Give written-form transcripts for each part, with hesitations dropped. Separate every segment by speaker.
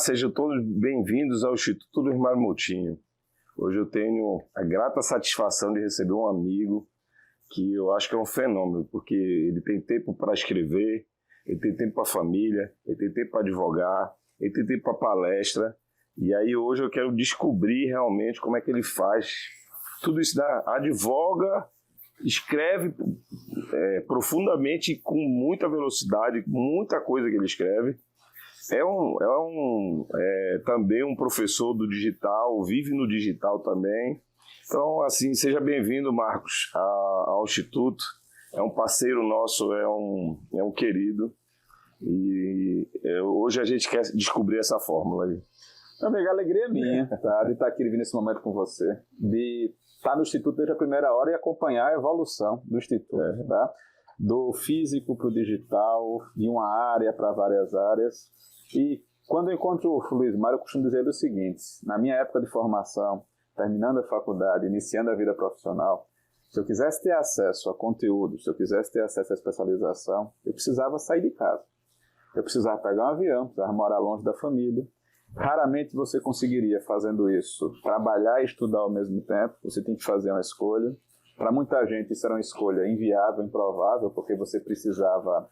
Speaker 1: sejam todos bem-vindos ao Instituto Luiz Mário Moutinho. Hoje eu tenho a grata satisfação de receber um amigo que eu acho que é um fenômeno, porque ele tem tempo para escrever, ele tem tempo para a família, ele tem tempo para advogar, ele tem tempo para palestra. E aí hoje eu quero descobrir realmente como é que ele faz tudo isso, advoga, escreve profundamente, com muita velocidade, muita coisa que ele escreve. Também um professor do digital, vive no digital também. Então, assim, seja bem-vindo, Marcos, ao Instituto. É um parceiro nosso, é um querido. E hoje a gente quer descobrir essa fórmula aí.
Speaker 2: Amiga, a alegria é minha, tá, de estar aqui vivendo esse momento com você, de estar no Instituto desde a primeira hora e acompanhar a evolução do Instituto, tá? Do físico para o digital, de uma área para várias áreas. E quando eu encontro o Luiz Mário, eu costumo dizer o seguinte: na minha época de formação, terminando a faculdade, iniciando a vida profissional, se eu quisesse ter acesso a conteúdo, se eu quisesse ter acesso à especialização, eu precisava sair de casa. Eu precisava pegar um avião, precisava morar longe da família. Raramente você conseguiria, fazendo isso, trabalhar e estudar ao mesmo tempo. Você tem que fazer uma escolha. Para muita gente isso era uma escolha inviável, improvável, porque você precisava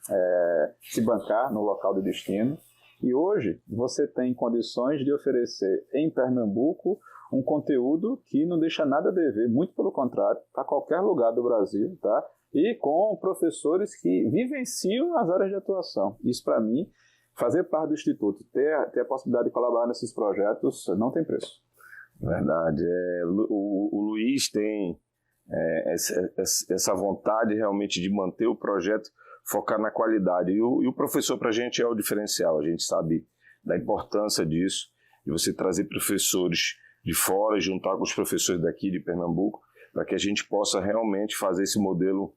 Speaker 2: se bancar no local de destino. E hoje você tem condições de oferecer em Pernambuco um conteúdo que não deixa nada a dever, muito pelo contrário, para qualquer lugar do Brasil, tá? E com professores que vivenciam as áreas de atuação. Isso, para mim, fazer parte do Instituto, ter a possibilidade de colaborar nesses projetos, não tem preço.
Speaker 1: Verdade. O Luiz tem essa vontade realmente de manter o projeto, focar na qualidade. E o professor, para a gente, é o diferencial. A gente sabe da importância disso, de você trazer professores de fora, juntar com os professores daqui de Pernambuco, para que a gente possa realmente fazer esse modelo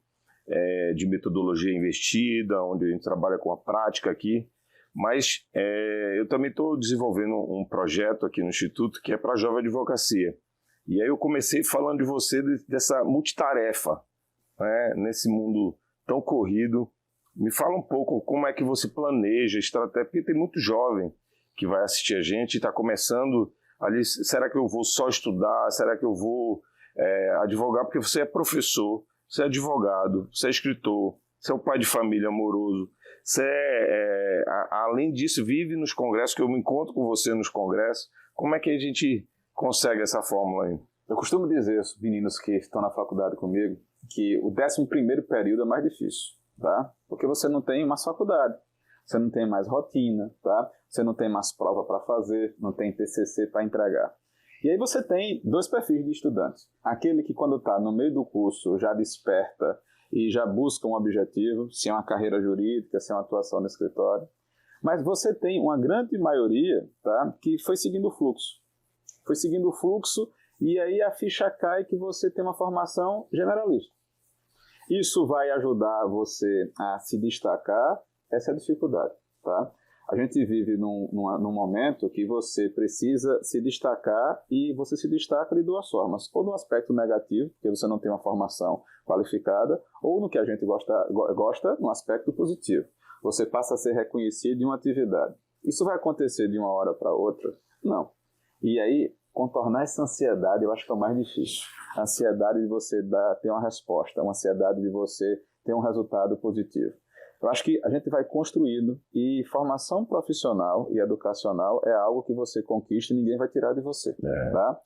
Speaker 1: de metodologia investida, onde a gente trabalha com a prática aqui. Mas eu também estou desenvolvendo um projeto aqui no Instituto que é para a jovem advocacia. E aí eu comecei falando de você, dessa multitarefa, né, nesse mundo tão corrido. Me fala um pouco como é que você planeja, estratégia, porque tem muito jovem que vai assistir a gente e está começando ali, será que eu vou só estudar, será que eu vou advogar? Porque você é professor, você é advogado, você é escritor, você é um pai de família amoroso, você além disso vive nos congressos, que eu me encontro com você nos congressos. Como é que a gente consegue essa fórmula aí?
Speaker 2: Eu costumo dizer aos meninos que estão na faculdade comigo que o 11º período é mais difícil, tá? Porque você não tem mais faculdade, você não tem mais rotina, tá? Você não tem mais prova para fazer, não tem TCC para entregar. E aí você tem dois perfis de estudantes. Aquele que, quando está no meio do curso, já desperta e já busca um objetivo, se é uma carreira jurídica, se é uma atuação no escritório. Mas você tem uma grande maioria, tá, que foi seguindo o fluxo. Foi seguindo o fluxo e aí a ficha cai que você tem uma formação generalista. Isso vai ajudar você a se destacar, essa é a dificuldade, tá? A gente vive num momento que você precisa se destacar e você se destaca de duas formas. Ou no aspecto negativo, porque você não tem uma formação qualificada, ou no que a gente gosta no aspecto positivo. Você passa a ser reconhecido em uma atividade. Isso vai acontecer de uma hora para outra? Não. E aí, contornar essa ansiedade eu acho que é o mais difícil. A ansiedade de você ter uma resposta, a ansiedade de você ter um resultado positivo. Eu acho que a gente vai construindo e formação profissional e educacional é algo que você conquista e ninguém vai tirar de você, tá?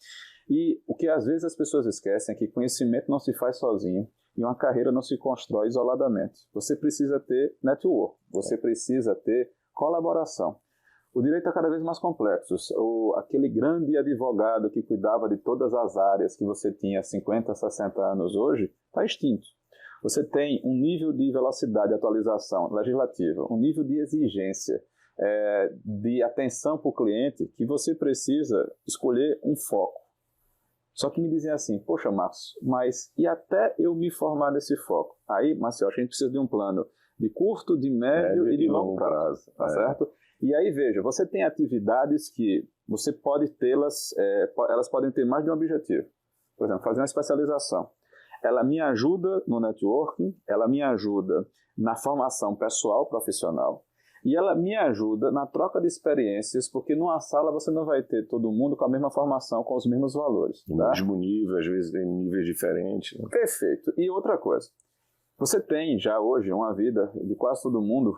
Speaker 2: E o que às vezes as pessoas esquecem é que conhecimento não se faz sozinho e uma carreira não se constrói isoladamente. Você precisa ter network, você precisa ter colaboração. O direito é cada vez mais complexo. Aquele grande advogado que cuidava de todas as áreas que você tinha há 50, 60 anos hoje, está extinto. Você tem um nível de velocidade de atualização legislativa, um nível de exigência, de atenção para o cliente, que você precisa escolher um foco. Só que me dizem assim: poxa, Marcos, mas e até eu me formar nesse foco? Aí, Marcelo, acho que a gente precisa de um plano de curto, de médio e de longo prazo, tá certo? E aí, veja, você tem atividades que você pode tê-las, elas podem ter mais de um objetivo. Por exemplo, fazer uma especialização. Ela me ajuda no networking, ela me ajuda na formação pessoal, profissional, E ela me ajuda na troca de experiências, porque numa sala você não vai ter todo mundo com a mesma formação, com os mesmos valores.
Speaker 1: No
Speaker 2: tá?
Speaker 1: mesmo nível, às vezes em níveis diferentes. Né?
Speaker 2: Perfeito. E outra coisa, você tem já hoje uma vida de quase todo mundo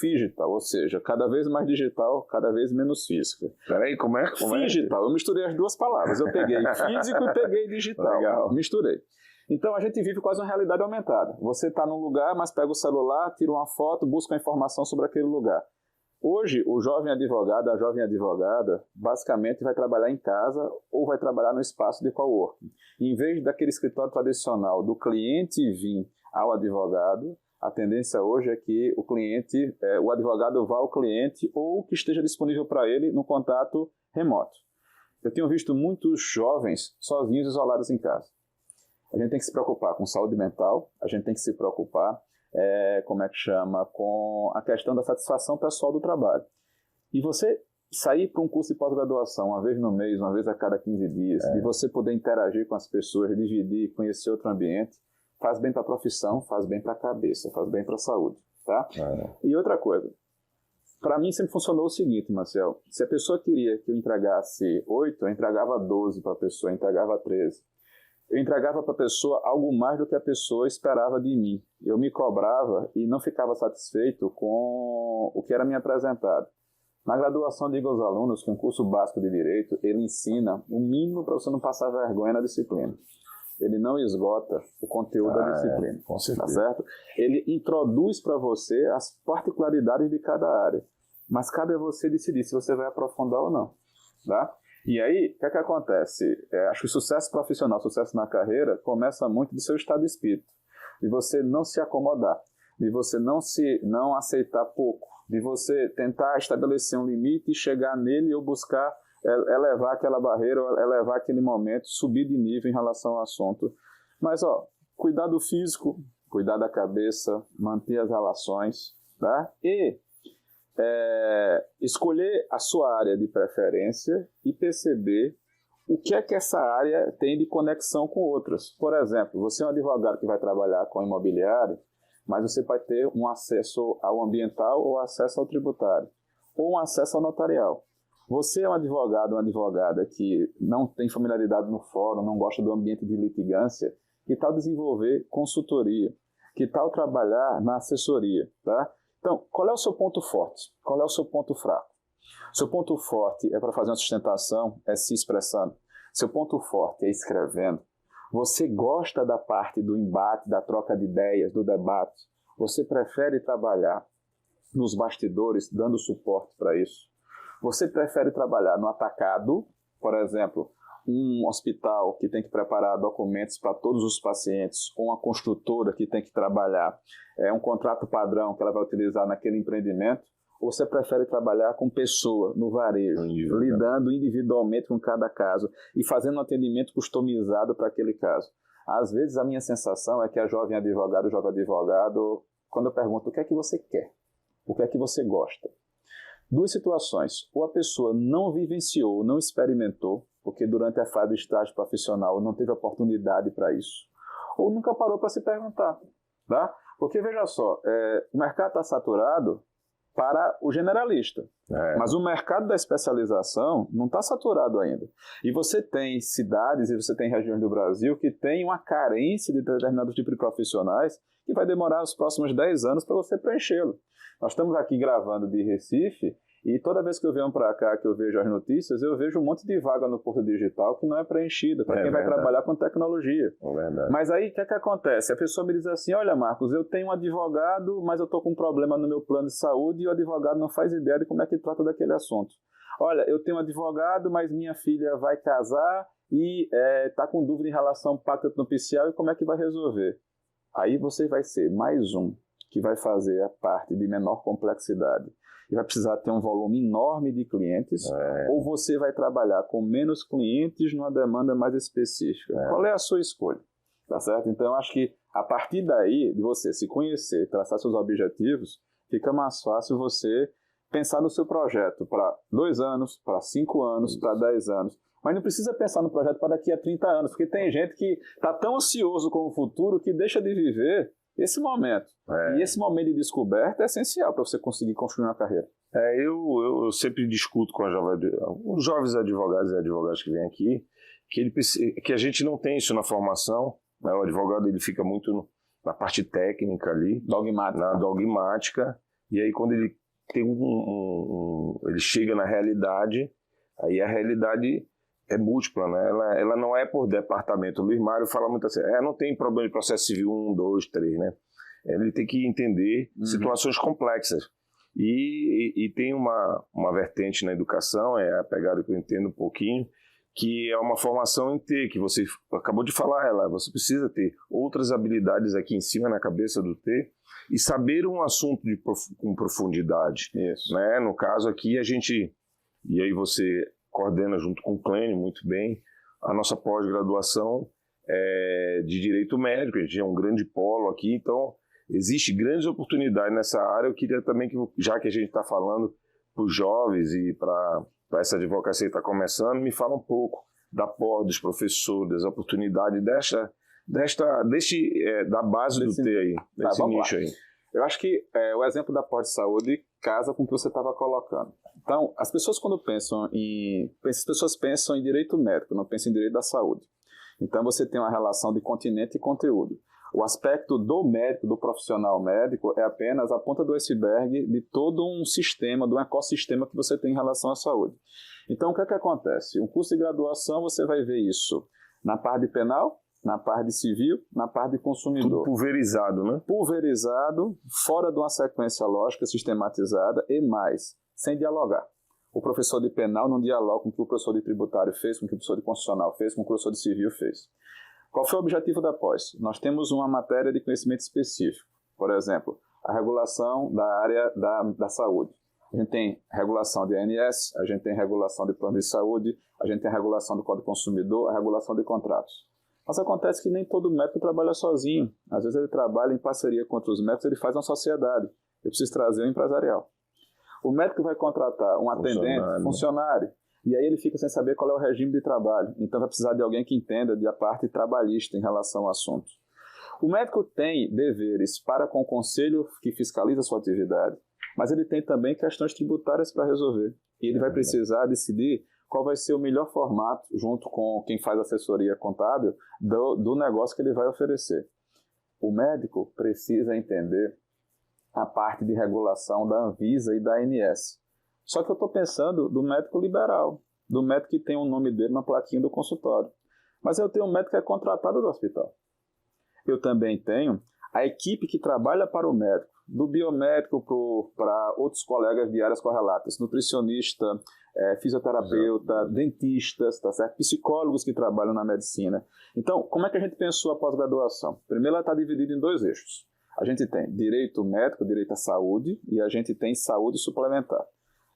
Speaker 2: digital, ou seja, cada vez mais digital, cada vez menos física.
Speaker 1: Peraí, como é?
Speaker 2: Digital, eu misturei as duas palavras. Eu peguei físico e peguei digital.
Speaker 1: Legal.
Speaker 2: Misturei. Então a gente vive quase uma realidade aumentada. Você está num lugar, mas pega o celular, tira uma foto, busca uma informação sobre aquele lugar. Hoje, o jovem advogado, a jovem advogada, basicamente vai trabalhar em casa ou vai trabalhar no espaço de coworking. Em vez daquele escritório tradicional do cliente vir ao advogado, a tendência hoje é que o advogado vá ao cliente ou que esteja disponível para ele no contato remoto. Eu tenho visto muitos jovens sozinhos, isolados em casa. A gente tem que se preocupar com saúde mental, a gente tem que se preocupar com a questão da satisfação pessoal do trabalho. E você sair para um curso de pós-graduação uma vez no mês, uma vez a cada 15 dias, e você poder interagir com as pessoas, dividir, conhecer outro ambiente, faz bem para a profissão, faz bem para a cabeça, faz bem para a saúde. Tá? E outra coisa, para mim sempre funcionou o seguinte, Marcel, se a pessoa queria que eu entregasse 8, eu entregava 12 para a pessoa, eu entregava 13. Eu entregava para a pessoa algo mais do que a pessoa esperava de mim. Eu me cobrava e não ficava satisfeito com o que era me apresentado. Na graduação, digo aos alunos que um curso básico de Direito, ele ensina o mínimo para você não passar vergonha na disciplina. Ele não esgota o conteúdo da disciplina.
Speaker 1: Com certeza.
Speaker 2: Tá certo? Ele introduz para você as particularidades de cada área. Mas cabe a você decidir se você vai aprofundar ou não. Tá? E aí, o que acontece? Acho que o sucesso profissional, sucesso na carreira, começa muito do seu estado de espírito. De você não se acomodar, de você não aceitar pouco, de você tentar estabelecer um limite e chegar nele ou buscar elevar aquela barreira, elevar aquele momento, subir de nível em relação ao assunto. Mas, cuidar do físico, cuidar da cabeça, manter as relações, tá? E escolher a sua área de preferência e perceber o que é que essa área tem de conexão com outras. Por exemplo, você é um advogado que vai trabalhar com imobiliário, mas você vai ter um acesso ao ambiental ou acesso ao tributário, ou um acesso ao notarial. Você é um advogado ou uma advogada que não tem familiaridade no fórum, não gosta do ambiente de litigância, que tal desenvolver consultoria? Que tal trabalhar na assessoria? Tá? Então, qual é o seu ponto forte? Qual é o seu ponto fraco? Seu ponto forte é para fazer uma sustentação, é se expressando. Seu ponto forte é escrevendo. Você gosta da parte do embate, da troca de ideias, do debate. Você prefere trabalhar nos bastidores, dando suporte para isso. Você prefere trabalhar no atacado, por exemplo, um hospital que tem que preparar documentos para todos os pacientes, ou uma construtora que tem que trabalhar um contrato padrão que ela vai utilizar naquele empreendimento, ou você prefere trabalhar com pessoa, no varejo, lidando individualmente com cada caso e fazendo um atendimento customizado para aquele caso. Às vezes a minha sensação é que a jovem advogada, o jovem advogado, quando eu pergunto o que é que você quer, o que é que você gosta, duas situações, ou a pessoa não vivenciou, não experimentou, porque durante a fase do estágio profissional não teve oportunidade para isso, ou nunca parou para se perguntar, tá? Porque veja só, o mercado está saturado para o generalista, mas o mercado da especialização não está saturado ainda. E você tem cidades e você tem regiões do Brasil que tem uma carência de determinados tipos de profissionais que vai demorar os próximos 10 anos para você preenchê-lo. Nós estamos aqui gravando de Recife e toda vez que eu venho para cá, que eu vejo as notícias, eu vejo um monte de vaga no Porto Digital que não é preenchida para quem vai trabalhar com tecnologia. Mas aí, o que acontece? A pessoa me diz assim, olha Marcos, eu tenho um advogado, mas eu estou com um problema no meu plano de saúde e o advogado não faz ideia de como é que trata daquele assunto. Olha, eu tenho um advogado, mas minha filha vai casar e está com dúvida em relação ao pacto nupcial e como é que vai resolver. Aí você vai ser mais um que vai fazer a parte de menor complexidade e vai precisar ter um volume enorme de clientes, ou você vai trabalhar com menos clientes numa demanda mais específica. Qual é a sua escolha? Tá certo? Então, eu acho que a partir daí, de você se conhecer, traçar seus objetivos, fica mais fácil você pensar no seu projeto para 2 anos, para 5 anos, para 10 anos. Mas não precisa pensar no projeto para daqui a 30 anos, porque tem gente que está tão ansioso com o futuro que deixa de viver esse momento. E esse momento de descoberta é essencial para você conseguir construir uma carreira.
Speaker 1: Eu sempre discuto com os jovens advogados e advogadas que vêm aqui, que a gente não tem isso na formação, né? O advogado ele fica muito na parte técnica ali, na dogmática, e aí quando ele tem ele chega na realidade, aí a realidade é múltipla, né? Ela não é por departamento. O Luiz Mário fala muito assim, não tem problema de processo civil 1, 2, 3, né? Ele tem que entender situações complexas. E tem uma vertente na educação, é a pegada que eu entendo um pouquinho, que é uma formação em T, que você acabou de falar, você precisa ter outras habilidades aqui em cima na cabeça do T e saber um assunto com profundidade.
Speaker 2: Isso.
Speaker 1: Né? No caso aqui, e aí você coordena junto com o Clênio muito bem, a nossa pós-graduação de Direito Médico, a gente é um grande polo aqui, então existe grandes oportunidades nessa área. Eu queria também que, já que a gente está falando para os jovens e para essa advocacia que está começando, me fala um pouco da pós, dos professores, das oportunidades da base do T aí, desse nicho aí.
Speaker 2: Eu acho que o exemplo da pós de saúde casa com o que você estava colocando. Então, as pessoas quando pensam em direito médico, não pensam em direito da saúde. Então, você tem uma relação de continente e conteúdo. O aspecto do médico, do profissional médico, é apenas a ponta do iceberg de todo um sistema, de um ecossistema que você tem em relação à saúde. Então, o que é que acontece? Um curso de graduação, você vai ver isso na parte de penal, na parte de civil, na parte de consumidor.
Speaker 1: Tudo pulverizado, né?
Speaker 2: Pulverizado, fora de uma sequência lógica sistematizada e mais, sem dialogar. O professor de penal não dialoga com o que o professor de tributário fez, com o que o professor de constitucional fez, com o que o professor de civil fez. Qual foi o objetivo da pós? Nós temos uma matéria de conhecimento específico. Por exemplo, a regulação da área da saúde. A gente tem regulação de ANS, a gente tem regulação de plano de saúde, a gente tem regulação do Código do Consumidor, a regulação de contratos. Mas acontece que nem todo médico trabalha sozinho. Às vezes ele trabalha em parceria com outros médicos, ele faz uma sociedade. Eu preciso trazer um empresarial. O médico vai contratar um atendente, funcionário, e aí ele fica sem saber qual é o regime de trabalho. Então vai precisar de alguém que entenda da parte trabalhista em relação ao assunto. O médico tem deveres para com o conselho que fiscaliza a sua atividade, mas ele tem também questões tributárias para resolver. E ele vai precisar decidir qual vai ser o melhor formato, junto com quem faz assessoria contábil, do negócio que ele vai oferecer. O médico precisa entender a parte de regulação da Anvisa e da ANS. Só que eu estou pensando do médico liberal, do médico que tem o nome dele na plaquinha do consultório. Mas eu tenho um médico que é contratado do hospital. Eu também tenho a equipe que trabalha para o médico, do biomédico para outros colegas de áreas correlatas, nutricionista, fisioterapeuta, dentistas, tá certo? Psicólogos que trabalham na medicina. Então, como é que a gente pensou a pós-graduação? Primeiro, ela está dividida em 2 eixos. A gente tem direito médico, direito à saúde, e a gente tem saúde suplementar.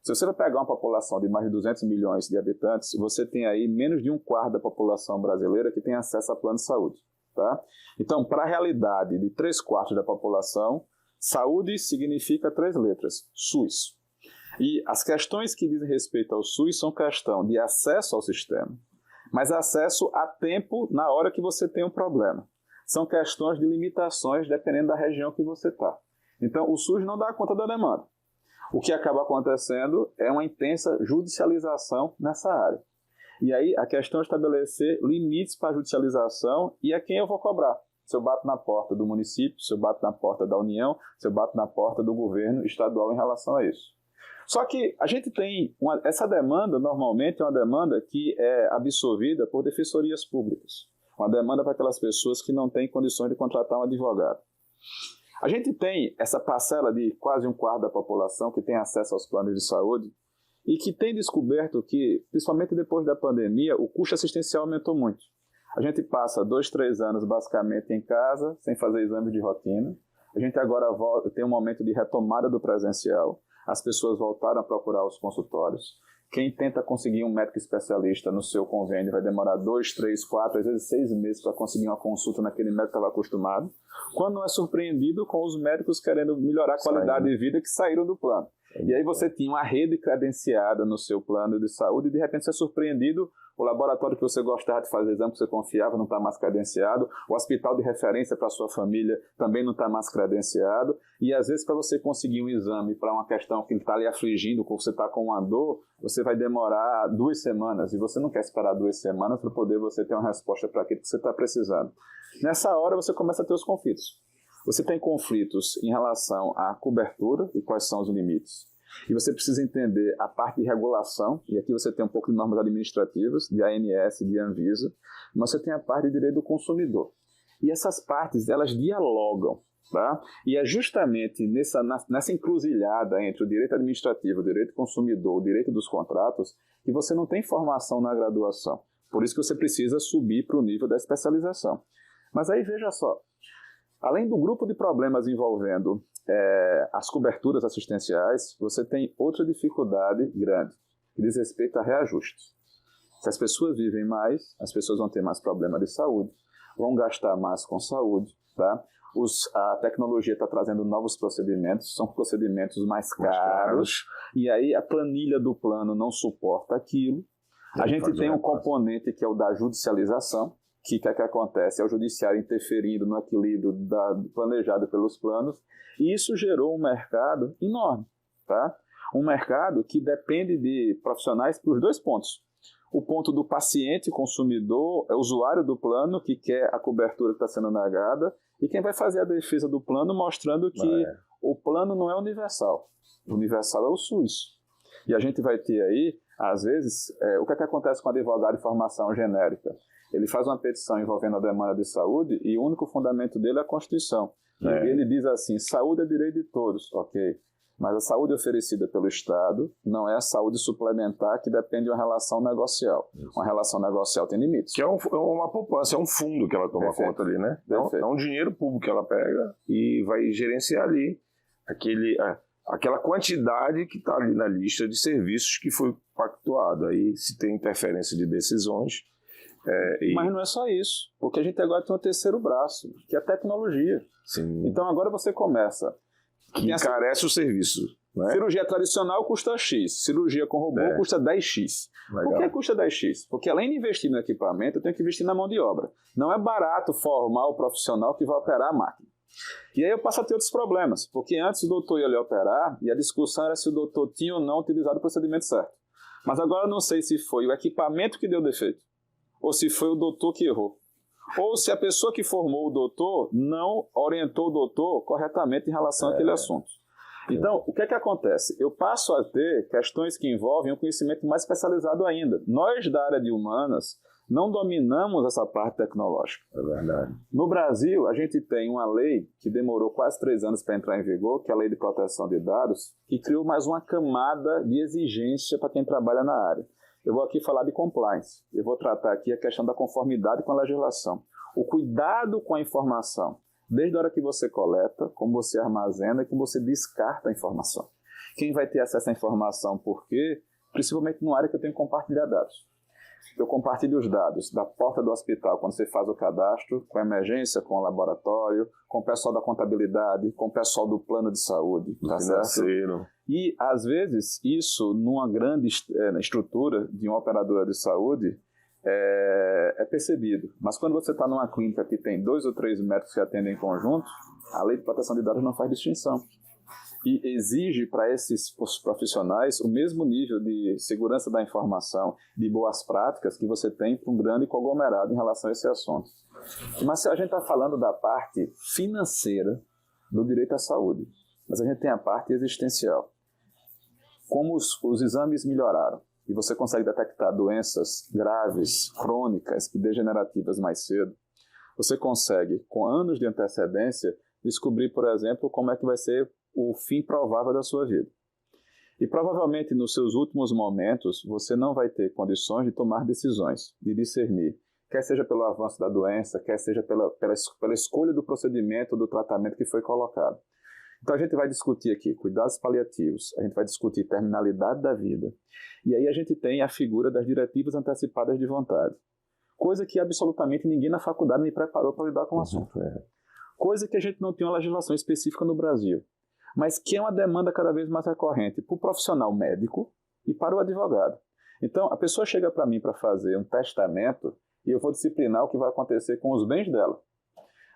Speaker 2: Se você vai pegar uma população de mais de 200 milhões de habitantes, você tem aí menos de 1/4 da população brasileira que tem acesso a plano de saúde. Tá? Então, para a realidade de 3/4 da população, saúde significa 3 letras, SUS. E as questões que dizem respeito ao SUS são questão de acesso ao sistema, mas acesso a tempo na hora que você tem um problema. São questões de limitações dependendo da região que você está. Então, o SUS não dá conta da demanda. O que acaba acontecendo é uma intensa judicialização nessa área. E aí a questão é estabelecer limites para a judicialização e a quem eu vou cobrar. Se eu bato na porta do município, se eu bato na porta da União, se eu bato na porta do governo estadual em relação a isso. Só que a gente tem essa demanda, normalmente, é uma demanda que é absorvida por defensorias públicas. Uma demanda para aquelas pessoas que não têm condições de contratar um advogado. A gente tem essa parcela de quase 1/4 da população que tem acesso aos planos de saúde e que tem descoberto que, principalmente depois da pandemia, o custo assistencial aumentou muito. A gente passa 2, 3 anos basicamente em casa, sem fazer exames de rotina. A gente agora tem um momento de retomada do presencial. As pessoas voltaram a procurar os consultórios. Quem tenta conseguir um médico especialista no seu convênio vai demorar 2, 3, 4, às vezes 6 meses para conseguir uma consulta naquele médico que estava acostumado, quando não é surpreendido com os médicos querendo melhorar a qualidade de vida que saíram do plano. E aí você tinha uma rede credenciada no seu plano de saúde e de repente você é surpreendido, o laboratório que você gostava de fazer exame, que você confiava, não está mais credenciado, o hospital de referência para a sua família também não está mais credenciado, e às vezes para você conseguir um exame para uma questão que está lhe afligindo, como você está com uma dor, você vai demorar 2 semanas, e você não quer esperar 2 semanas para poder você ter uma resposta para aquilo que você está precisando. Nessa hora você começa a ter os conflitos. Você tem conflitos em relação à cobertura e quais são os limites. E você precisa entender a parte de regulação, e aqui você tem um pouco de normas administrativas, de ANS, de Anvisa, mas você tem a parte de direito do consumidor. E essas partes, elas dialogam, tá? E é justamente nessa encruzilhada entre o direito administrativo, o direito do consumidor, o direito dos contratos, que você não tem formação na graduação. Por isso que você precisa subir para o nível da especialização. Mas aí veja só, além do grupo de problemas envolvendo as coberturas assistenciais, você tem outra dificuldade grande, que diz respeito a reajustes. Se as pessoas vivem mais, as pessoas vão ter mais problema de saúde, vão gastar mais com saúde, tá? A tecnologia está trazendo novos procedimentos, são procedimentos mais caros, e aí a planilha do plano não suporta aquilo. A gente tem um componente que é o da judicialização, que acontece? É o judiciário interferindo no equilíbrio planejado pelos planos, e isso gerou um mercado enorme, tá? Um mercado que depende de profissionais para os 2 pontos. O ponto do paciente, consumidor, usuário do plano, que quer a cobertura que está sendo negada, e quem vai fazer a defesa do plano mostrando que o plano não é universal. O universal é o SUS. E a gente vai ter aí, às vezes, o que acontece com o advogado de formação genérica? Ele faz uma petição envolvendo a demanda de saúde e o único fundamento dele é a Constituição. Ele diz assim, saúde é direito de todos, ok. Mas a saúde oferecida pelo Estado não é a saúde suplementar que depende de uma relação negocial. Isso. Uma relação negocial tem limites.
Speaker 1: Que é uma poupança, é um fundo que ela toma conta ali, né? É um dinheiro público que ela pega e vai gerenciar ali aquela quantidade que está ali na lista de serviços que foi pactuado. Aí se tem interferência de decisões...
Speaker 2: Mas não é só isso, porque a gente agora tem um terceiro braço, que é a tecnologia.
Speaker 1: Sim.
Speaker 2: Então agora você começa...
Speaker 1: Que encarece o serviço. Né?
Speaker 2: Cirurgia tradicional custa X, cirurgia com robô custa 10X.
Speaker 1: Legal.
Speaker 2: Por que custa 10X? Porque além de investir no equipamento, eu tenho que investir na mão de obra. Não é barato formar o profissional que vai operar a máquina. E aí eu passo a ter outros problemas, porque antes o doutor ia lhe operar e a discussão era se o doutor tinha ou não utilizado o procedimento certo. Mas agora eu não sei se foi o equipamento que deu defeito, ou se foi o doutor que errou. Ou se a pessoa que formou o doutor não orientou o doutor corretamente em relação àquele assunto. Então, o que acontece? Eu passo a ter questões que envolvem um conhecimento mais especializado ainda. Nós, da área de humanas, não dominamos essa parte tecnológica.
Speaker 1: É verdade.
Speaker 2: No Brasil, a gente tem uma lei que demorou quase 3 anos para entrar em vigor, que é a Lei de Proteção de Dados, que criou mais uma camada de exigência para quem trabalha na área. Eu vou aqui falar de compliance. Eu vou tratar aqui a questão da conformidade com a legislação. O cuidado com a informação, desde a hora que você coleta, como você armazena e como você descarta a informação. Quem vai ter acesso à informação, por quê? Principalmente numa área que eu tenho que compartilhar dados. Eu compartilho os dados da porta do hospital, quando você faz o cadastro, com a emergência, com o laboratório, com o pessoal da contabilidade, com o pessoal do plano de saúde. Tá
Speaker 1: financeiro.
Speaker 2: E, às vezes, isso, numa grande estrutura de uma operadora de saúde, é percebido. Mas quando você está numa clínica que tem 2 ou 3 médicos que atendem em conjunto, a Lei de Proteção de Dados não faz distinção. E exige para esses profissionais o mesmo nível de segurança da informação, de boas práticas que você tem para um grande conglomerado em relação a esse assunto. Mas a gente está falando da parte financeira do direito à saúde, mas a gente tem a parte existencial. Como os exames melhoraram e você consegue detectar doenças graves, crônicas e degenerativas mais cedo, você consegue, com anos de antecedência, descobrir, por exemplo, como é que vai ser o fim provável da sua vida. E provavelmente nos seus últimos momentos você não vai ter condições de tomar decisões, de discernir, quer seja pelo avanço da doença, quer seja pela escolha do procedimento, do tratamento que foi colocado. Então a gente vai discutir aqui cuidados paliativos, a gente vai discutir terminalidade da vida, e aí a gente tem a figura das diretivas antecipadas de vontade, coisa que absolutamente ninguém na faculdade me preparou para lidar com o assunto. Coisa que a gente não tem uma legislação específica no Brasil. mas que é uma demanda cada vez mais recorrente para o profissional médico e para o advogado. Então, a pessoa chega para mim para fazer um testamento e eu vou disciplinar o que vai acontecer com os bens dela.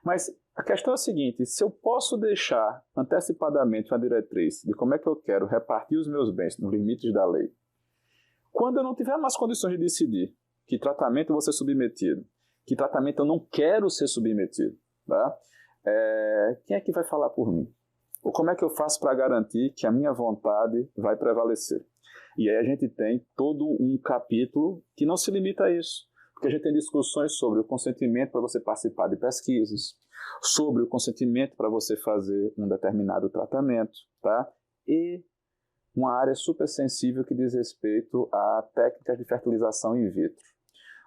Speaker 2: Mas a questão é a seguinte, se eu posso deixar antecipadamente uma diretriz de como é que eu quero repartir os meus bens nos limites da lei, quando eu não tiver mais condições de decidir que tratamento eu vou ser submetido, que tratamento eu não quero ser submetido, tá? Quem é que vai falar por mim? Ou como é que eu faço para garantir que a minha vontade vai prevalecer? E aí a gente tem todo um capítulo que não se limita a isso. Porque a gente tem discussões sobre o consentimento para você participar de pesquisas, sobre o consentimento para você fazer um determinado tratamento, tá? E uma área super sensível que diz respeito a técnicas de fertilização in vitro.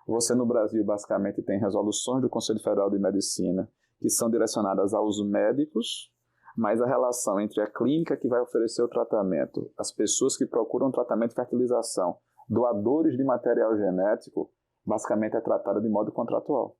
Speaker 2: Você no Brasil basicamente tem resoluções do Conselho Federal de Medicina que são direcionadas aos médicos, mas a relação entre a clínica que vai oferecer o tratamento, as pessoas que procuram tratamento de fertilização, doadores de material genético, basicamente é tratada de modo contratual.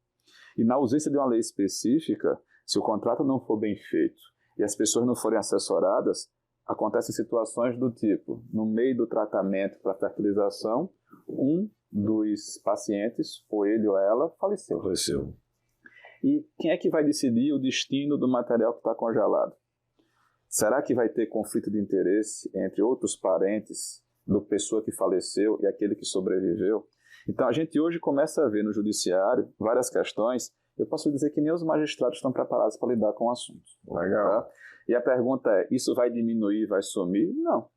Speaker 2: E na ausência de uma lei específica, se o contrato não for bem feito e as pessoas não forem assessoradas, acontecem situações do tipo, no meio do tratamento para fertilização, um dos pacientes, ou ele ou ela, faleceu. E quem é que vai decidir o destino do material que está congelado? Será que vai ter conflito de interesse entre outros parentes da pessoa que faleceu e aquele que sobreviveu? Então a gente hoje começa a ver no judiciário várias questões. Eu posso dizer que nem os magistrados estão preparados para lidar com o assunto.
Speaker 1: Legal.
Speaker 2: Tá? E a pergunta é, isso vai diminuir, vai sumir? Não.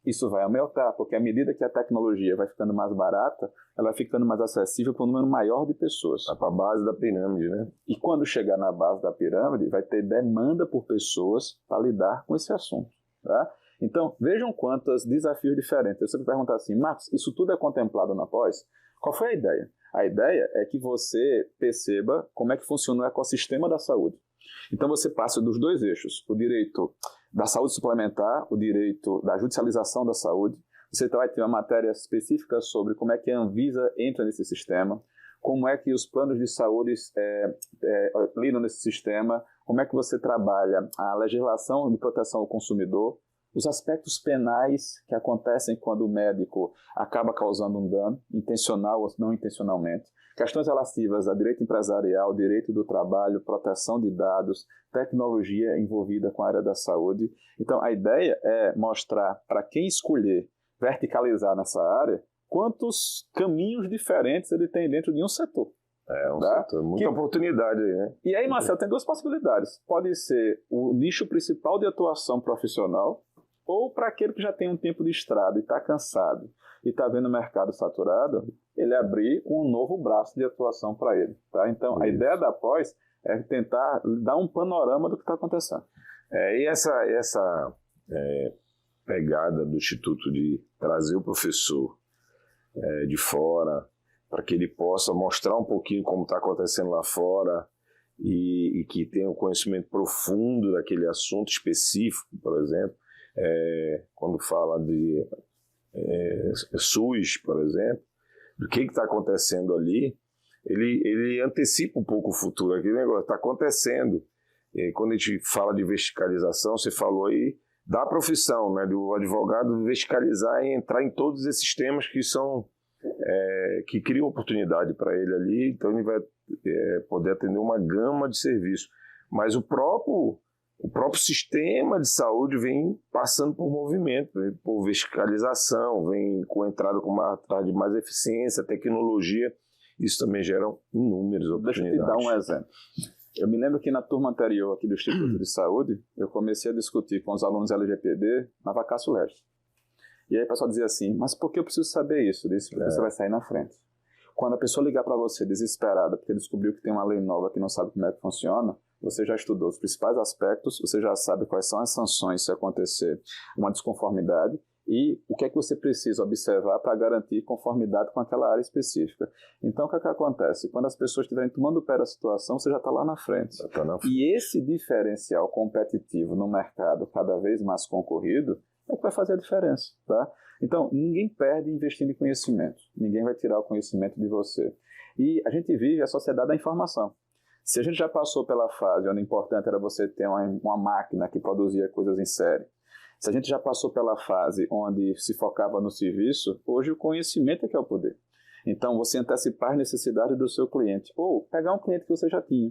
Speaker 2: Isso vai aumentar, porque à medida que a tecnologia vai ficando mais barata, ela vai ficando mais acessível para um número maior de pessoas.
Speaker 1: Vai para a base da pirâmide, né?
Speaker 2: E quando chegar na base da pirâmide, vai ter demanda por pessoas para lidar com esse assunto. Tá? Então, vejam quantos desafios diferentes. Eu sempre pergunto assim, Marcos, isso tudo é contemplado na pós? Qual foi a ideia? A ideia é que você perceba como é que funciona o ecossistema da saúde. Então você passa dos dois eixos, o direito da saúde suplementar, o direito da judicialização da saúde. Você vai ter uma matéria específica sobre como é que a Anvisa entra nesse sistema, como é que os planos de saúde lidam nesse sistema, como é que você trabalha a legislação de proteção ao consumidor, os aspectos penais que acontecem quando o médico acaba causando um dano, intencional ou não intencionalmente, questões relativas a direito empresarial, direito do trabalho, proteção de dados, tecnologia envolvida com a área da saúde. Então, a ideia é mostrar para quem escolher verticalizar nessa área, quantos caminhos diferentes ele tem dentro de um setor.
Speaker 1: Setor, muita oportunidade aí, né?
Speaker 2: E aí, Marcelo, tem duas possibilidades. Pode ser o nicho principal de atuação profissional, ou para aquele que já tem um tempo de estrada e está cansado e está vendo o mercado saturado, ele abrir um novo braço de atuação para ele. Tá? Então, a ideia da pós é tentar dar um panorama do que está acontecendo.
Speaker 1: E essa pegada do Instituto de trazer o professor de fora, para que ele possa mostrar um pouquinho como está acontecendo lá fora e que tenha um conhecimento profundo daquele assunto específico, por exemplo, quando fala de SUS, por exemplo, do que está acontecendo ali, ele antecipa um pouco o futuro. Aquele negócio está acontecendo. Quando a gente fala de verticalização, você falou aí da profissão, né, do advogado verticalizar e entrar em todos esses temas que são que criam oportunidade para ele ali, então ele vai poder atender uma gama de serviços. Mas o próprio sistema de saúde vem passando por movimento, por verticalização, vem com entrada com mais eficiência, tecnologia. Isso também gera inúmeras oportunidades.
Speaker 2: Deixa eu te dar um exemplo. Eu me lembro que na turma anterior aqui do Instituto de Saúde, eu comecei a discutir com os alunos LGPD na Vacatio Legis. E aí o pessoal dizia assim, mas por que eu preciso saber isso? Eu disse, porque você vai sair na frente. Quando a pessoa ligar para você desesperada porque descobriu que tem uma lei nova que não sabe como é que funciona, você já estudou os principais aspectos, você já sabe quais são as sanções se acontecer uma desconformidade e o que é que você precisa observar para garantir conformidade com aquela área específica. Então, o que é que acontece? Quando as pessoas estiverem tomando o pé da situação, você já está lá na frente. E esse diferencial competitivo no mercado cada vez mais concorrido é que vai fazer a diferença, tá? Então, ninguém perde investindo em conhecimento. Ninguém vai tirar o conhecimento de você. E a gente vive a sociedade da informação. Se a gente já passou pela fase onde o importante era você ter uma máquina que produzia coisas em série, se a gente já passou pela fase onde se focava no serviço, hoje o conhecimento é que é o poder. Então, você antecipar as necessidades do seu cliente, ou pegar um cliente que você já tinha,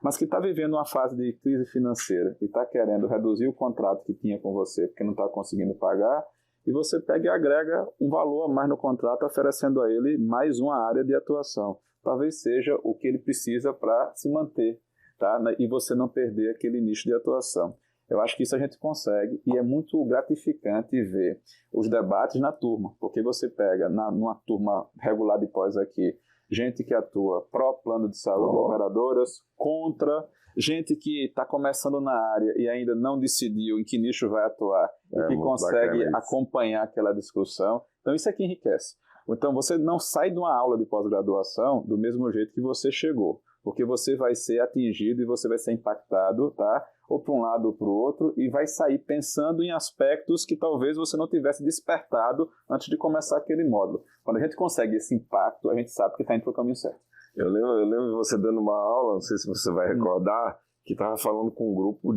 Speaker 2: mas que está vivendo uma fase de crise financeira e está querendo reduzir o contrato que tinha com você porque não está conseguindo pagar, e você pega e agrega um valor a mais no contrato, oferecendo a ele mais uma área de atuação. Talvez seja o que ele precisa para se manter, tá? E você não perder aquele nicho de atuação. Eu acho que isso a gente consegue, e é muito gratificante ver os debates na turma, porque você pega numa turma regular de pós aqui, gente que atua pró-plano de saúde, operadoras, contra, gente que está começando na área e ainda não decidiu em que nicho vai atuar, e que consegue acompanhar aquela discussão. Então isso é que enriquece. Então você não sai de uma aula de pós-graduação do mesmo jeito que você chegou, porque você vai ser atingido e você vai ser impactado, tá? Ou para um lado ou para o outro, e vai sair pensando em aspectos que talvez você não tivesse despertado antes de começar aquele módulo. Quando a gente consegue esse impacto, a gente sabe que está indo para o caminho certo.
Speaker 1: Eu lembro de você dando uma aula, não sei se você vai recordar, que estava falando com um grupo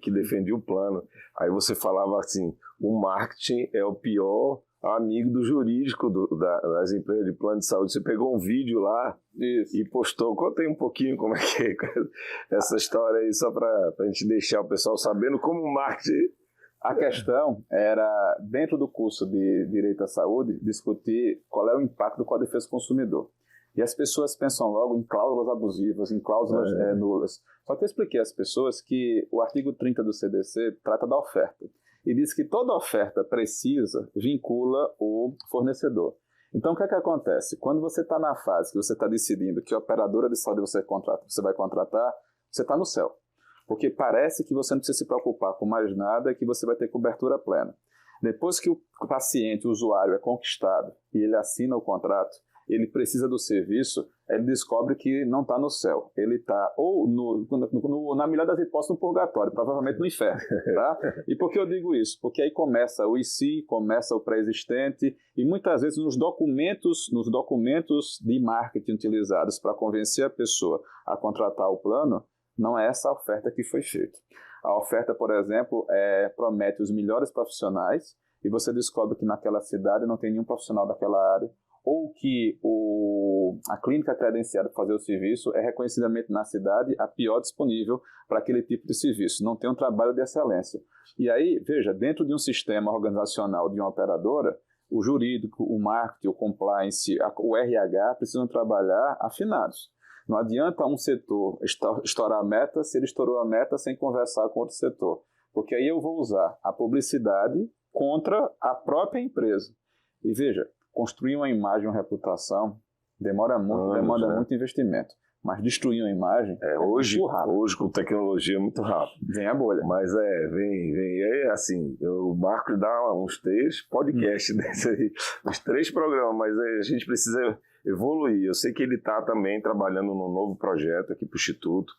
Speaker 1: que defendia o plano. Aí você falava assim, o marketing é o pior amigo do jurídico das empresas de plano de saúde. Você pegou um vídeo lá e postou. Conta aí um pouquinho como é que é essa história aí, só para a gente deixar o pessoal sabendo como o marketing...
Speaker 2: A questão era, dentro do curso de Direito à Saúde, discutir qual é o impacto do Código de Defesa do Consumidor. E as pessoas pensam logo em cláusulas abusivas, em cláusulas nulas. Só que eu expliquei às pessoas que o artigo 30 do CDC trata da oferta. E diz que toda oferta precisa vincula o fornecedor. Então, o que é que acontece? Quando você está na fase que você está decidindo que operadora de saúde você vai contratar, você está no céu. Porque parece que você não precisa se preocupar com mais nada e que você vai ter cobertura plena. Depois que o paciente, o usuário, é conquistado e ele assina o contrato, ele precisa do serviço, ele descobre que não está no céu. Ele está ou, na melhor das hipóteses, no purgatório, provavelmente no inferno. Tá? E por que eu digo isso? Porque aí começa o IC, começa o pré-existente, e muitas vezes nos documentos de marketing utilizados para convencer a pessoa a contratar o plano, não é essa a oferta que foi feita. A oferta, por exemplo, promete os melhores profissionais, e você descobre que naquela cidade não tem nenhum profissional daquela área, ou que a clínica credenciada para fazer o serviço é reconhecidamente na cidade a pior disponível para aquele tipo de serviço, não tem um trabalho de excelência. E aí, veja, dentro de um sistema organizacional de uma operadora, o jurídico, o marketing, o compliance, o RH precisam trabalhar afinados. Não adianta um setor estourar a meta se ele estourou a meta sem conversar com outro setor, porque aí eu vou usar a publicidade contra a própria empresa. E veja, construir uma imagem, uma reputação, demanda muito investimento. Mas destruir uma imagem
Speaker 1: hoje com tecnologia é muito rápido.
Speaker 2: Vem a bolha.
Speaker 1: Mas vem assim, o Marcos dá uns 3 podcasts desse aí, uns 3 programas, mas a gente precisa evoluir. Eu sei que ele está também trabalhando num novo projeto aqui para o Instituto,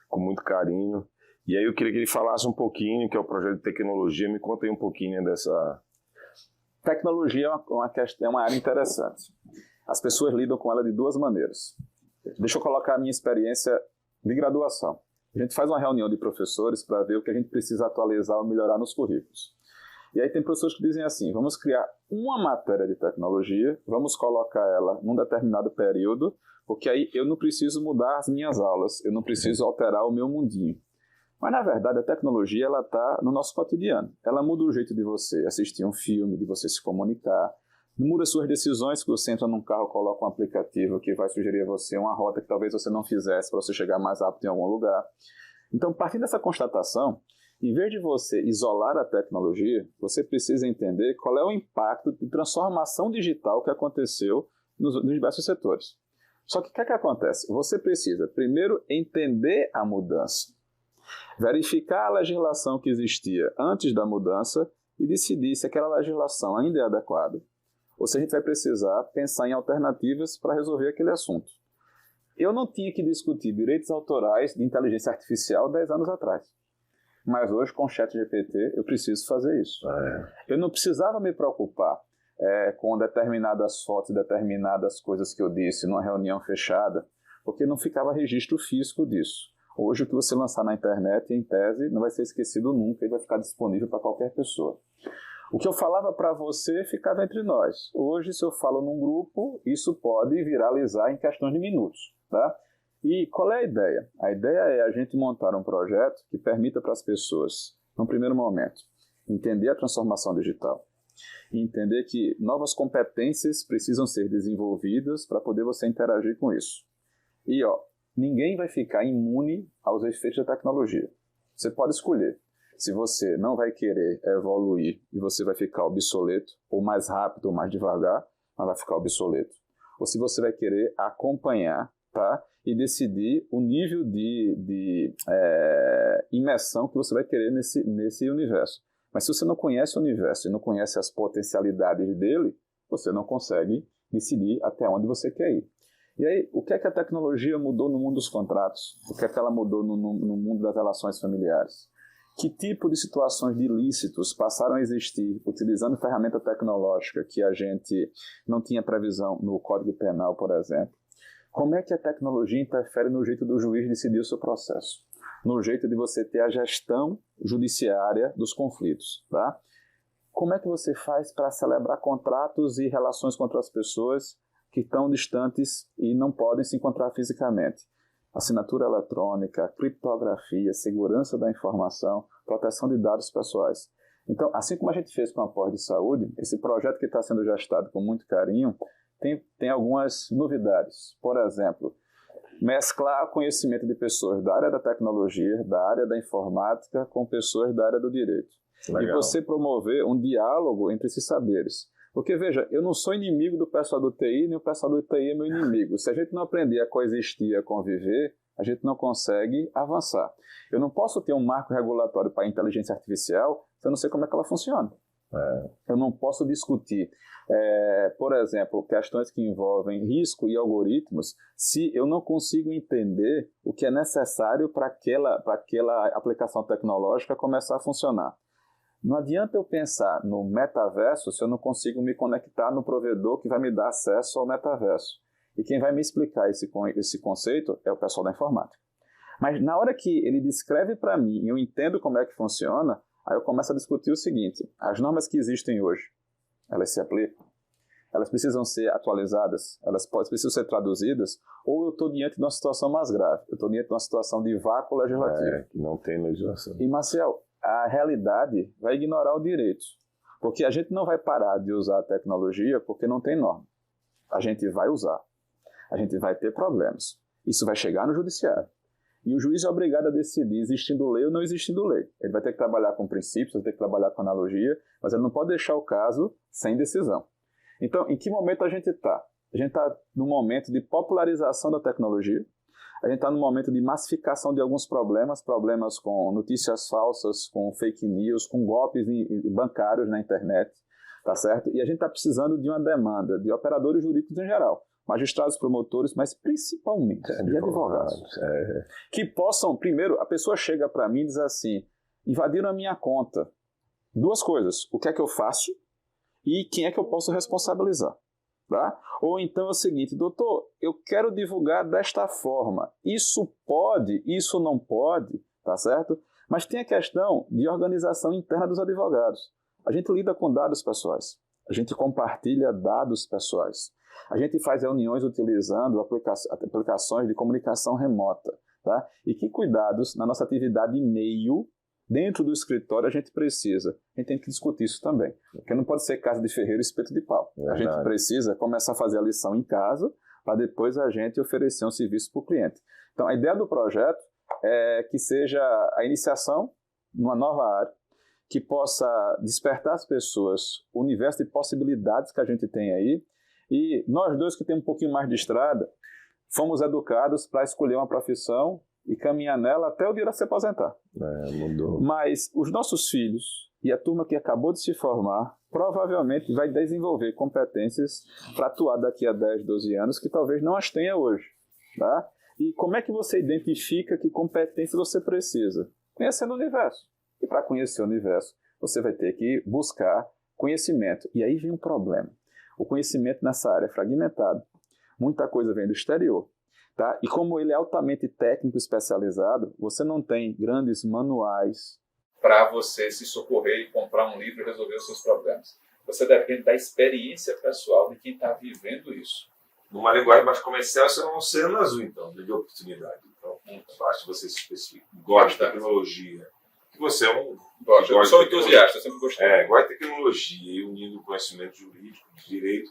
Speaker 1: com muito carinho. E aí eu queria que ele falasse um pouquinho, que é o projeto de tecnologia. Me conta aí um pouquinho dessa...
Speaker 2: Tecnologia é uma área interessante. As pessoas lidam com ela de 2 maneiras. Deixa eu colocar a minha experiência de graduação. A gente faz uma reunião de professores para ver o que a gente precisa atualizar ou melhorar nos currículos. E aí tem professores que dizem assim, vamos criar uma matéria de tecnologia, vamos colocar ela num determinado período, porque aí eu não preciso mudar as minhas aulas, eu não preciso alterar o meu mundinho. Mas, na verdade, a tecnologia está no nosso cotidiano. Ela muda o jeito de você assistir um filme, de você se comunicar, muda suas decisões, que você entra num carro, coloca um aplicativo que vai sugerir a você uma rota que talvez você não fizesse para você chegar mais rápido em algum lugar. Então, partindo dessa constatação, em vez de você isolar a tecnologia, você precisa entender qual é o impacto de transformação digital que aconteceu nos diversos setores. Só que o que é que acontece? Você precisa, primeiro, entender a mudança, verificar a legislação que existia antes da mudança e decidir se aquela legislação ainda é adequada ou se a gente vai precisar pensar em alternativas para resolver aquele assunto. Eu não tinha que discutir direitos autorais de inteligência artificial 10 anos atrás. Mas hoje, com o ChatGPT, eu preciso fazer isso. Eu não precisava me preocupar com determinadas fotos, determinadas coisas que eu disse numa reunião fechada, porque não ficava registro físico disso. Hoje, o que você lançar na internet, em tese, não vai ser esquecido nunca e vai ficar disponível para qualquer pessoa. O que eu falava para você ficava entre nós. Hoje, se eu falo num grupo, isso pode viralizar em questões de minutos. Tá? E qual é a ideia? A ideia é a gente montar um projeto que permita para as pessoas, num primeiro momento, entender a transformação digital e entender que novas competências precisam ser desenvolvidas para poder você interagir com isso. E, ninguém vai ficar imune aos efeitos da tecnologia. Você pode escolher. Se você não vai querer evoluir e você vai ficar obsoleto, ou mais rápido ou mais devagar, mas vai ficar obsoleto. Ou se você vai querer acompanhar, tá? E decidir o nível de imersão que você vai querer nesse universo. Mas se você não conhece o universo e não conhece as potencialidades dele, você não consegue decidir até onde você quer ir. E aí, o que é que a tecnologia mudou no mundo dos contratos? O que é que ela mudou no mundo das relações familiares? Que tipo de situações de ilícitos passaram a existir utilizando ferramenta tecnológica que a gente não tinha previsão no Código Penal, por exemplo? Como é que a tecnologia interfere no jeito do juiz decidir o seu processo? No jeito de você ter a gestão judiciária dos conflitos, tá? Como é que você faz para celebrar contratos e relações com outras pessoas que estão distantes e não podem se encontrar fisicamente? Assinatura eletrônica, criptografia, segurança da informação, proteção de dados pessoais. Então, assim como a gente fez com a pós de saúde, esse projeto que está sendo gestado com muito carinho tem algumas novidades. Por exemplo, mesclar conhecimento de pessoas da área da tecnologia, da área da informática, com pessoas da área do direito. Legal. E você promover um diálogo entre esses saberes. Porque, veja, eu não sou inimigo do pessoal do TI, nem o pessoal do TI é meu inimigo. Se a gente não aprender a coexistir, a conviver, a gente não consegue avançar. Eu não posso ter um marco regulatório para a inteligência artificial se eu não sei como é que ela funciona. Eu não posso discutir, por exemplo, questões que envolvem risco e algoritmos se eu não consigo entender o que é necessário para aquela aplicação tecnológica começar a funcionar. Não adianta eu pensar no metaverso se eu não consigo me conectar no provedor que vai me dar acesso ao metaverso. E quem vai me explicar esse conceito é o pessoal da informática. Mas na hora que ele descreve para mim e eu entendo como é que funciona, aí eu começo a discutir o seguinte: as normas que existem hoje, elas se aplicam? Elas precisam ser atualizadas? Elas precisam ser traduzidas? Ou eu estou diante de uma situação mais grave? Eu estou diante de uma situação de vácuo legislativo.
Speaker 1: Que não tem legislação.
Speaker 2: E, Marcel, a realidade vai ignorar o direito. Porque a gente não vai parar de usar a tecnologia porque não tem norma. A gente vai usar. A gente vai ter problemas. Isso vai chegar no judiciário. E o juiz é obrigado a decidir existindo lei ou não existindo lei. Ele vai ter que trabalhar com princípios, vai ter que trabalhar com analogia, mas ele não pode deixar o caso sem decisão. Então, em que momento a gente está? A gente está num momento de popularização da tecnologia, a gente está num momento de massificação de alguns problemas com notícias falsas, com fake news, com golpes bancários na internet, tá certo? E a gente está precisando de uma demanda de operadores jurídicos em geral, magistrados, promotores, mas principalmente de advogados. Que possam, primeiro, a pessoa chega para mim e diz assim: invadiram a minha conta. Duas coisas: o que é que eu faço e quem é que eu posso responsabilizar. Tá? Ou então é o seguinte: doutor, eu quero divulgar desta forma. Isso pode, isso não pode, tá certo? Mas tem a questão de organização interna dos advogados. A gente lida com dados pessoais, a gente compartilha dados pessoais, a gente faz reuniões utilizando aplicações de comunicação remota. Tá? E que cuidados na nossa atividade e-mail dentro do escritório a gente precisa? A gente tem que discutir isso também. Porque não pode ser casa de ferreiro e espeto de pau. A gente precisa começar a fazer a lição em casa para depois a gente oferecer um serviço para o cliente. Então, a ideia do projeto é que seja a iniciação numa nova área, que possa despertar as pessoas o universo de possibilidades que a gente tem aí. E nós dois que temos um pouquinho mais de estrada, fomos educados para escolher uma profissão e caminhar nela até o dia de se aposentar.
Speaker 1: Mudou.
Speaker 2: Mas os nossos filhos e a turma que acabou de se formar provavelmente vai desenvolver competências para atuar daqui a 10, 12 anos que talvez não as tenha hoje. Tá? E como é que você identifica que competência você precisa? Conhecendo o universo. E para conhecer o universo, você vai ter que buscar conhecimento. E aí vem um problema. O conhecimento nessa área é fragmentado. Muita coisa vem do exterior. Tá? E como ele é altamente técnico especializado, você não tem grandes manuais
Speaker 3: para você se socorrer e comprar um livro e resolver os seus problemas. Você depende da experiência pessoal de quem está vivendo isso.
Speaker 1: Numa linguagem mais comercial, isso é um oceano azul, então, de oportunidade. Então, basta você se especificar. Gosta de tecnologia. Que você é um...
Speaker 3: Eu sou entusiasta, eu sempre gostei.
Speaker 1: Gosta de tecnologia e unindo o conhecimento jurídico, de direito,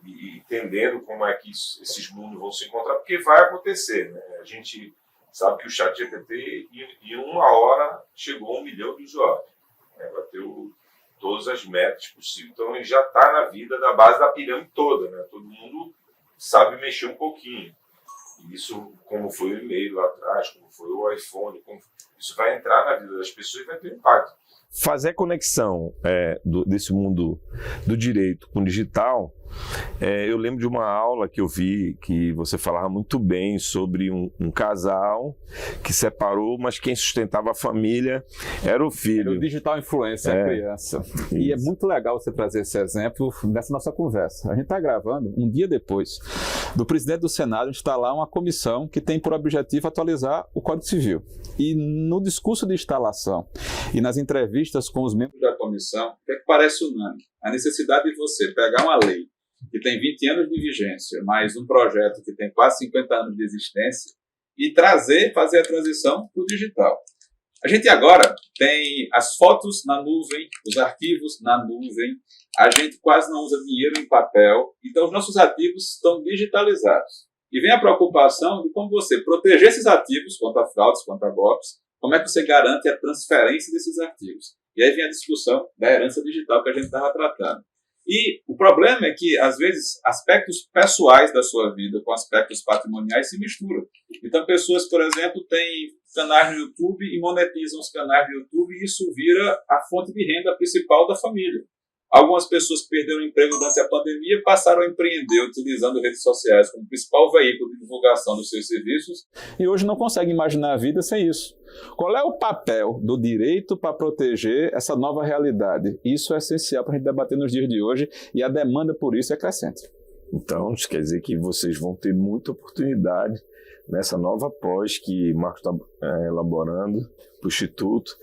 Speaker 1: e entendendo como é que esses mundos vão se encontrar, porque vai acontecer, né? A gente sabe que o ChatGPT, em uma hora, chegou a 1 milhão de usuários. Bateu todas as metas possíveis. Então, ele já está na vida da base da pirâmide toda, né? Todo mundo sabe mexer um pouquinho. E isso, como foi o e-mail lá atrás, como foi o iPhone, isso vai entrar na vida das pessoas e vai ter impacto. Fazer a conexão desse mundo do direito com o digital, eu lembro de uma aula que eu vi que você falava muito bem sobre um casal que separou, mas quem sustentava a família era o filho.
Speaker 2: Era o digital influencer, a criança. Isso. E é muito legal você trazer esse exemplo nessa nossa conversa. A gente está gravando um dia depois do presidente do Senado instalar uma comissão que tem por objetivo atualizar o Código Civil. E no discurso de instalação e nas entrevistas com os membros da comissão, o que é que parece unânime? A necessidade de você pegar uma lei que tem 20 anos de vigência, mais um projeto que tem quase 50 anos de existência, e fazer a transição para o digital. A gente agora tem as fotos na nuvem, os arquivos na nuvem, a gente quase não usa dinheiro em papel, então os nossos ativos estão digitalizados. E vem a preocupação de como você proteger esses ativos contra fraudes, contra golpes, como é que você garante a transferência desses arquivos. E aí vem a discussão da herança digital que a gente estava tratando. E o problema é que, às vezes, aspectos pessoais da sua vida com aspectos patrimoniais se misturam. Então, pessoas, por exemplo, têm canais no YouTube e monetizam os canais do YouTube e isso vira a fonte de renda principal da família. Algumas pessoas que perderam o emprego durante a pandemia passaram a empreender utilizando redes sociais como principal veículo de divulgação dos seus serviços e hoje não conseguem imaginar a vida sem isso. Qual é o papel do direito para proteger essa nova realidade? Isso é essencial para a gente debater nos dias de hoje e a demanda por isso é crescente.
Speaker 1: Então, isso quer dizer que vocês vão ter muita oportunidade nessa nova pós que o Marcos está elaborando para o Instituto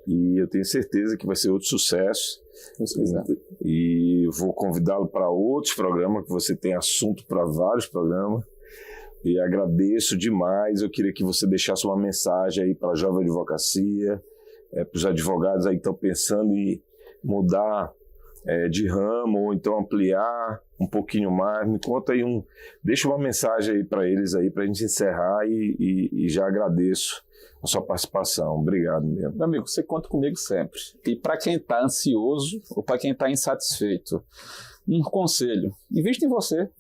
Speaker 1: e eu tenho certeza que vai ser outro sucesso. E vou convidá-lo para outros programas, que você tem assunto para vários programas. E agradeço demais. Eu queria que você deixasse uma mensagem aí para a Jovem Advocacia, para os advogados aí que estão pensando em mudar de ramo ou então ampliar um pouquinho mais. Me conta aí, deixa uma mensagem aí para eles aí para a gente encerrar e já agradeço a sua participação. Obrigado mesmo.
Speaker 2: Meu amigo, você conta comigo sempre. E para quem está ansioso ou para quem está insatisfeito, um conselho: invista em você,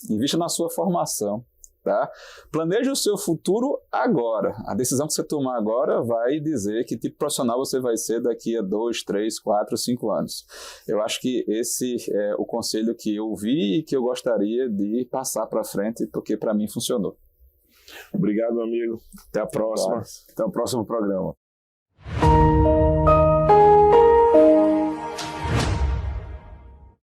Speaker 2: invista na sua formação. Tá? Planeje o seu futuro agora. A decisão que você tomar agora vai dizer que tipo de profissional você vai ser daqui a 2, 3, 4, 5 anos. Eu acho que esse é o conselho que eu vi e que eu gostaria de passar para frente, porque para mim funcionou.
Speaker 1: Obrigado, meu amigo. Até a próxima. Até o próximo programa.